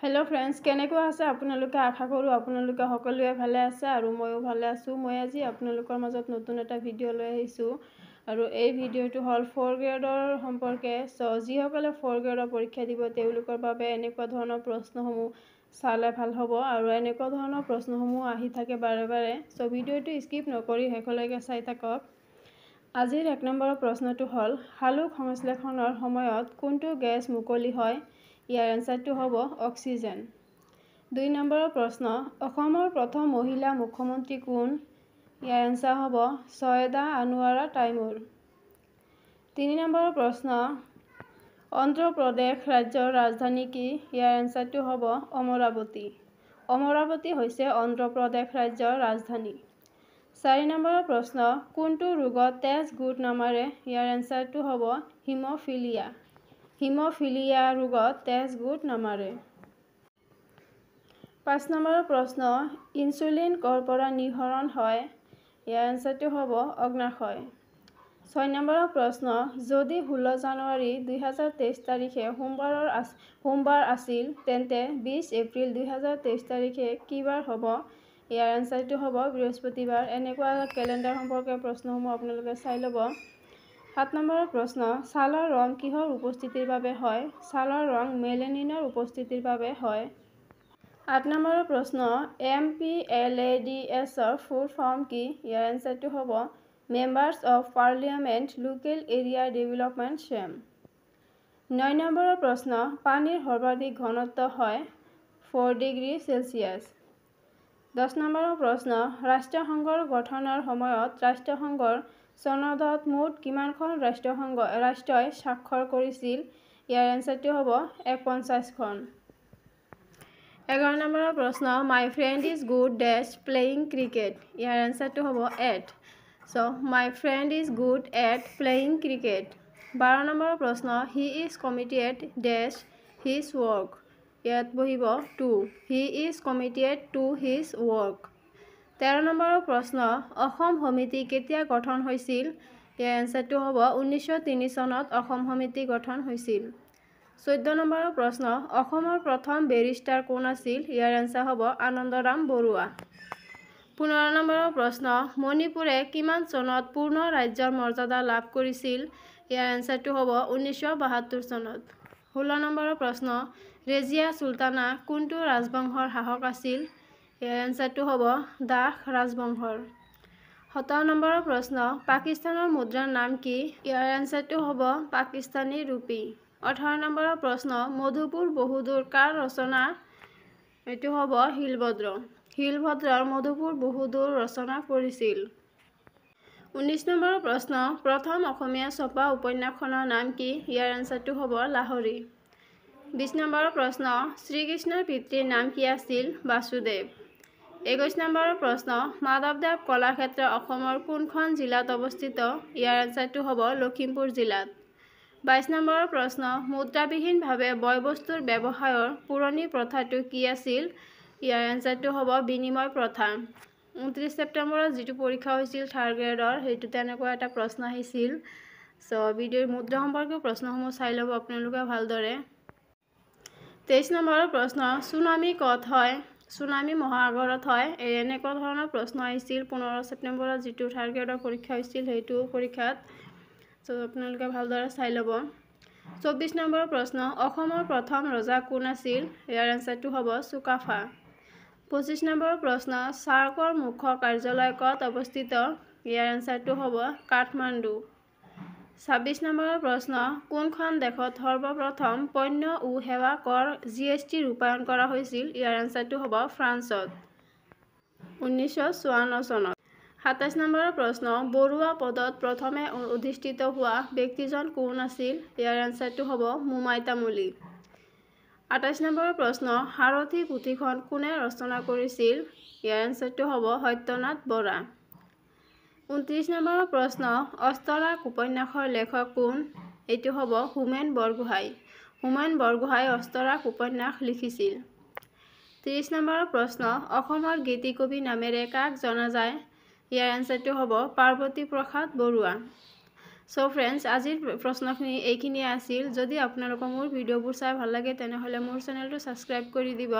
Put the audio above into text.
Hello friends, केनेको आछे आपनालोके आशा करूँ आपनालोके सकलोवे भाले आछे आरु मयो भाले आछो। मैं আজি आपनालोकर মাজत नतुन एटा भिडिओ লৈ আহিছো आरु এই ভিডিওটো হল 4 গ্ৰেডৰ সম্পৰ্কে। সো যিসকলে 4 গ্ৰেডৰ পৰীক্ষা দিব তেওঁলোকৰ বাবে এনেকুৱা ধৰণৰ প্ৰশ্নসমূহ চালে ভাল হ'ব আৰু এনেকুৱা ধৰণৰ প্ৰশ্নসমূহ আহি থাকে বাৰে বাৰে। সো ভিডিওটো স্কিপ নকৰি শেষলৈকে চাই থাকক। আজিৰ 1 নম্বৰৰ প্ৰশ্নটো হল হালুক সংশ্লেষণৰ সময়ত কোনটো গেছ মুকলি হয়? ইয়াৰ এনসাৰটো হ'ব অক্সিজেন। 2 নম্বৰৰ প্ৰশ্ন অসমৰ প্ৰথম মহিলা মুখ্যমন্ত্ৰী কোন? ইয়াৰ এনসাৰ হ'ব সৈয়দা আনোৱাৰা টাইমুৰ। 3 নম্বৰৰ প্ৰশ্ন অন্ধ্ৰ প্ৰদেশ ৰাজ্যৰ ৰাজধানী কি? ইয়াৰ এনসাৰটো হ'ব অমৰাৱতী। অমৰাৱতী হৈছে অন্ধ্ৰ প্ৰদেশ ৰাজ্যৰ ৰাজধানী। 4 নম্বৰৰ প্ৰশ্ন কোনটো ৰোগত তেজ গোট নামাৰে? ইয়াৰ এনসাৰটো হ'ব হিমোফিলিয়া। হিমোফিলিয়া ৰোগত তেজ গোট নামাৰে। 5 নম্বৰৰ প্ৰশ্ন ইনসুলিন কৰ পৰা নিঃসৰণ হয়? ইয়াৰ এনসাৰটো হ'ব অগ্নাশয়। 6 নম্বৰৰ প্ৰশ্ন যদি 16 জানুৱাৰী 2023 তাৰিখে সোমবাৰ আছিল তেন্তে 20 এপ্ৰিল 2023 তাৰিখে কি বাৰ হ'ব? ইয়াৰ এনসাৰটো হ'ব বৃহস্পতিবাৰ। এনেকুৱা কেলেণ্ডাৰ সম্পৰ্কে প্ৰশ্নসমূহ আপোনালোকে চাই ল'ব। 7 নম্বৰৰ প্ৰশ্ন ছালৰ ৰং কিহৰ উপস্থিতিৰ বাবে হয়? ছালৰ ৰং মেলেনিনৰ উপস্থিতিৰ বাবে হয়। 8 নম্বৰৰ প্ৰশ্ন MPLADSৰ ফুল ফৰ্ম কি? ইয়াৰ এনসাৰটো হ'ব members of parliament local area development scheme. 9 নম্বৰৰ প্ৰশ্ন পানীৰ সৰ্বাধিক ঘনত্ব হয় 4 ডিগ্ৰী চেলছিয়াছ। 10 নম্বৰৰ প্ৰশ্ন ৰাষ্ট্ৰসংঘৰ গঠনৰ সময়ত ৰাষ্ট্ৰসংঘৰ চনদত মুঠ কিমানখন ৰাষ্ট্ৰই স্বাক্ষৰ কৰিছিল? ইয়াৰ এনসাৰটো হ'ব 49খন। 11 নম্বৰৰ প্ৰশ্ন my friend is good dash playing cricket. ইয়াৰ এনসাৰটো হ'ব 8। So my friend is good at playing cricket. 12 নম্বৰৰ প্ৰশ্ন he is committed dash his work. ইয়াত বহিব 2। He is committed to his work. 13 নম্বৰৰ প্ৰশ্ন অসম সমিতি কেতিয়া গঠন হৈছিল? ইয়াৰ এনসাৰটো হ'ব 1903 চনত অসম সমিতি গঠন হৈছিল। 14 নম্বৰৰ প্ৰশ্ন অসমৰ প্ৰথম বেৰিষ্টাৰ কোন আছিল? ইয়াৰ এনসাৰ হ'ব আনন্দৰাম বৰুৱা। 15 নম্বৰৰ প্ৰশ্ন মণিপুৰে কিমান চনত পূৰ্ণ ৰাজ্যৰ মৰ্যাদা লাভ কৰিছিল? ইয়াৰ এনসাৰটো হ'ব 1972 চনত। 16 নম্বৰৰ প্ৰশ্ন ৰেজিয়া চুলতানা কোনটো ৰাজবংশৰ শাসক আছিল? ইয়াৰ এনসাৰটো হ'ব দাস ৰাজবংশৰ। 17 নম্বৰৰ প্ৰশ্ন পাকিস্তানৰ মুদ্ৰাৰ নাম কি? ইয়াৰ এনসাৰটো হ'ব পাকিস্তানী ৰুপী। 18 নম্বৰৰ প্ৰশ্ন মধুপুৰ বহুদূৰ কাৰ ৰচনা? এইটো হ'ব শিলভদ্ৰ। শিলভদ্ৰৰ মধুপুৰ বহুদূৰ ৰচনা কৰিছিল। 19 নম্বৰৰ প্ৰশ্ন প্ৰথম অসমীয়া ছপা উপন্যাসখনৰ নাম কি? ইয়াৰ এনসাৰটো হ'ব লাহৰী। 20 নম্বৰৰ প্ৰশ্ন শ্ৰীকৃষ্ণৰ পিতৃৰ নাম কি আছিল? বাসুদেৱ। 21 নম্বৰৰ প্ৰশ্ন মাধৱদেৱ কলাক্ষেত্ৰ অসমৰ কোনখন জিলাত অৱস্থিত? ইয়াৰ এনসাৰটো হ'ব লখিমপুৰ জিলাত। 22 নম্বৰৰ প্ৰশ্ন মুদ্ৰাবিহীনভাৱে বয়-বস্তুৰ ব্যৱসায়ৰ পুৰণি প্ৰথাটো কি আছিল? ইয়াৰ এনসাৰটো হ'ব বিনিময় প্ৰথা। 29 ছেপ্টেম্বৰত যিটো পৰীক্ষা হৈছিল 3rd গ্ৰেডৰ সেইটো তেনেকুৱা এটা প্ৰশ্ন আহিছিল। সো ভিডিঅ'ৰ মুদ্ৰা সম্পৰ্কীয় প্ৰশ্নসমূহ চাই ল'ব আপোনালোকে ভালদৰে। 23 নম্বৰৰ প্ৰশ্ন চুনামি ক'ত হয়? চুনামি মহাসাগৰত হয়। এনেকুৱা ধৰণৰ প্ৰশ্ন আহিছিল 15 ছেপ্টেম্বৰত যিটো 3rd গ্ৰেডৰ পৰীক্ষা হৈছিল সেইটো পৰীক্ষাত। সো আপোনালোকে ভালদৰে চাই ল'ব। 24 নম্বৰৰ প্ৰশ্ন অসমৰ প্ৰথম ৰজা কোন আছিল? ইয়াৰ এনসাৰটো হ'ব চুকাফা। 25 নম্বৰৰ প্ৰশ্ন চাৰ্কৰ মুখ্য কাৰ্যালয় ক'ত অৱস্থিত? ইয়াৰ এনসাৰটো হ'ব কাঠমাণ্ডু। 26 নম্বৰৰ প্ৰশ্ন কোনখন দেশত সৰ্বপ্ৰথম পণ্য ও সেৱা কৰ GST ৰূপায়ণ কৰা হৈছিল? ইয়াৰ এনসাৰটো হ'ব ফ্ৰান্সত 1954 চনত। 27 নম্বৰৰ প্ৰশ্ন বৰুৱা পদত প্ৰথমে অধিষ্ঠিত হোৱা ব্যক্তিজন কোন আছিল? ইয়াৰ এনসাৰটো হ'ব মোমাই তামুলী। 28 নম্বৰৰ প্ৰশ্ন সাৰথি পুথিখন কোনে ৰচনা কৰিছিল? ইয়াৰ এনসাৰটো হ'ব সত্যনাথ বৰা। 29 নম্বৰৰ প্ৰশ্ন অস্তৰাক উপন্যাসৰ লেখক কোন? এইটো হ'ব হোমেন বৰগোহাঁই। হোমেন বৰগোহাঁই অস্তৰাক উপন্যাস লিখিছিল। 30 নম্বৰৰ প্ৰশ্ন অসমৰ গীতিকবি নামেৰে কাক জনা যায়? ইয়াৰ এনসাৰটো হ'ব পাৰ্বতী প্ৰসাদ বৰুৱা। সো ফ্ৰেণ্ডছ আজিৰ প্ৰশ্নখিনি এইখিনিয়ে আছিল। যদি আপোনালোকৰ মোৰ ভিডিঅ'বোৰ চাই ভাল লাগে তেনেহ'লে মোৰ চেনেলটো ছাবস্ক্ৰাইব কৰি দিব।